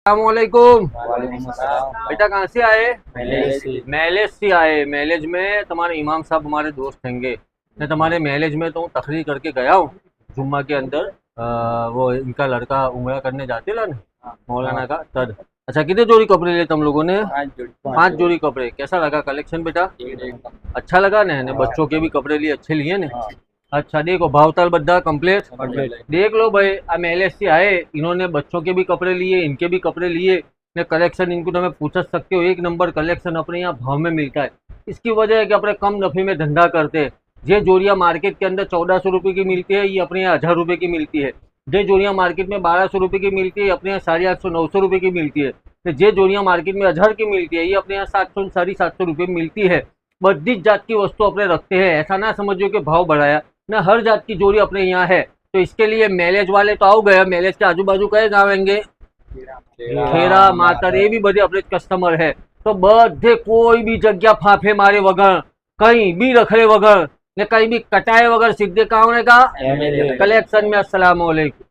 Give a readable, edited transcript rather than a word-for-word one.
अस्सलामुअलैकुम। वालेकुम अस्सलाम। बेटा कहाँ से आए? मैलेज मैलेज से आए। मैलेज में तुम्हारे इमाम साहब हमारे दोस्त होंगे। मैं तुम्हारे मैलेज में तो तकरीर करके गया हूँ जुम्मा के अंदर। वो इनका लड़का उम्रा करने जाते ला ना मौलाना का तद। अच्छा कितने जोड़ी कपड़े लिए तुम लोगों ने? 5 जोड़ी कपड़े। कैसा लगा कलेक्शन बेटा? अच्छा लगा ने बच्चों के भी कपड़े लिए अच्छे लिए ने। अच्छा देखो भावताल बद्दा कंप्लीट देख लो भाई। अब एल से आए, इन्होंने बच्चों के भी कपड़े लिए, इनके भी कपड़े लिए ने। कलेक्शन इनको तो पूछ सकते हो, एक नंबर कलेक्शन अपने यहाँ भाव में मिलता है। इसकी वजह है कि अपने कम नफे में धंधा करते हैं। ये जोड़ियाँ मार्केट के अंदर 1400 रुपये की मिलती है, ये अपने यहाँ 1000 रुपये की मिलती है। जे जोड़ियाँ मार्केट में 1200 रुपये की मिलती है, अपने यहाँ 850 900 रुपये की मिलती है। तो जे जोड़ियाँ मार्केट में 1000 की मिलती है, ये अपने यहाँ 700 750 रुपये में मिलती है। बद्दी जात की वस्तु अपने रखते हैं, ऐसा ना समझो कि भाव बढ़ाया ना। हर जात की जोड़ी अपने यहाँ है। तो इसके लिए मैलेज वाले तो आओ गए। मैलेज के आजू बाजू कहे गाँव आएंगे? खेरा मातर ये भी बड़े अपने कस्टमर है। तो बधे कोई भी जगह फाफे मारे वगर, कहीं भी रखड़े वगर ने कहीं भी कटाए वगर सीधे कहाँ का कलेक्शन में। अस्सलाम वालेकुम।